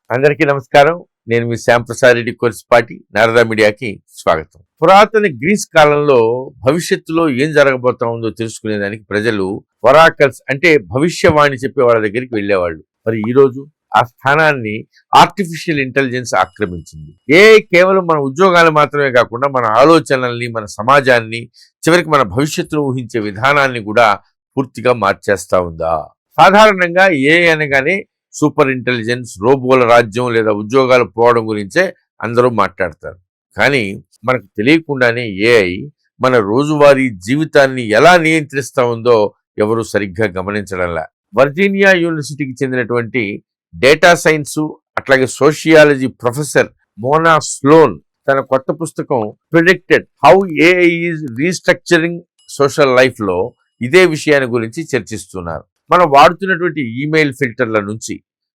అందరికీ నమస్కారం. నేను మీ శ్యాంప్రసాద్ రెడ్డి కొర్సిపాటి. నారదా మీడియాకి స్వాగతం. పురాతన గ్రీస్ కాలంలో భవిష్యత్తులో ఏం జరగబోతా ఉందో తెలుసుకునేదానికి ప్రజలు ఒరాకల్స్ అంటే భవిష్యవాణి చెప్పే వాళ్ళ దగ్గరికి వెళ్ళేవాళ్ళు. మరి ఈ రోజు ఆ స్థానాన్ని ఆర్టిఫిషియల్ ఇంటెలిజెన్స్ ఆక్రమించింది. కేవలం మన ఉద్యోగాలు మాత్రమే కాకుండా మన ఆలోచనల్ని, మన సమాజాన్ని, చివరికి మన భవిష్యత్తును ఊహించే విధానాన్ని కూడా పూర్తిగా మార్చేస్తా ఉందా? సాధారణంగా అనగానే సూపర్ ఇంటెలిజెన్స్, రోబోల రాజ్యం లేదా ఉద్యోగాలు పోవడం గురించే అందరూ మాట్లాడతారు. కానీ మనకు తెలియకుండానే ఏఐ మన రోజువారీ జీవితాన్ని ఎలా నియంత్రిస్తూ ఉందో ఎవరు సరిగ్గా గమనించడంలా. వర్జీనియా యూనివర్సిటీకి చెందినటువంటి డేటా సైన్స్ అట్లాగే సోషియాలజీ ప్రొఫెసర్ మోనా స్లోన్ తన కొత్త పుస్తకం predicted how AI is restructuring social life లో ఇదే విషయాన్ని గురించి చర్చిస్తున్నారు. మనం వాడుతున్నటువంటి ఈమెయిల్ ఫిల్టర్ల నుంచి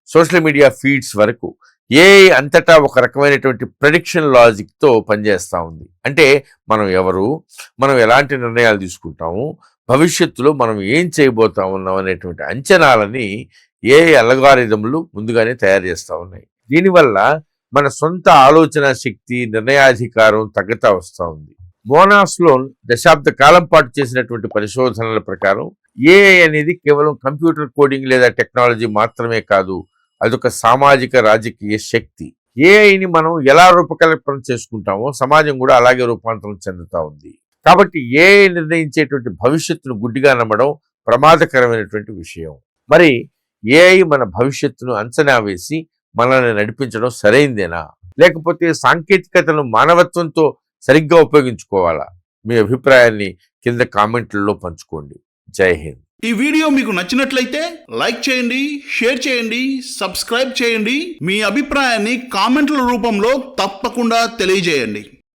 సోషల్ మీడియా ఫీడ్స్ వరకు ఏఐ అంతటా ఒక రకమైనటువంటి ప్రెడిక్షన్ లాజిక్ తో పనిచేస్తూ ఉంది. అంటే మనం ఎవరు, మనం ఎలాంటి నిర్ణయాలు తీసుకుంటాము, భవిష్యత్తులో మనం ఏం చేయబోతా ఉన్నాం అనేటువంటి అంచనాలని ఏఐ అల్గారిథంలు ముందుగానే తయారు చేస్తూ ఉన్నాయి. దీనివల్ల మన సొంత ఆలోచన శక్తి, నిర్ణయాధికారం తగ్గుతా వస్తూ ఉంది. మోనా స్లోన్ దశాబ్ద కాలం పాటు చేసినటువంటి పరిశోధనల ప్రకారం ఏఐ అనేది కేవలం కంప్యూటర్ కోడింగ్ లేదా టెక్నాలజీ మాత్రమే కాదు, అదొక సామాజిక రాజకీయ శక్తి. ఏఐని మనం ఎలా రూపకల్పన చేసుకుంటామో సమాజం కూడా అలాగే రూపాంతరం చెందుతా ఉంది. కాబట్టి ఏఐ నిర్ణయించేటువంటి భవిష్యత్తును గుడ్డిగా నమ్మడం ప్రమాదకరమైనటువంటి విషయం. మరి ఏఐ మన భవిష్యత్తును అంచనా వేసి మనల్ని నడిపించడం సరైందేనా, లేకపోతే సాంకేతికతను మానవత్వంతో సరిగ్గా ఉపయోగించుకోవాలా? మీ అభిప్రాయాన్ని కింద కామెంట్లలో పంచుకోండి. జై హింద్. ఈ వీడియో మీకు నచ్చినట్లయితే లైక్ చేయండి, షేర్ చేయండి, సబ్స్క్రైబ్ చేయండి. మీ అభిప్రాయాన్ని కామెంట్ల రూపంలో తప్పకుండా తెలియజేయండి.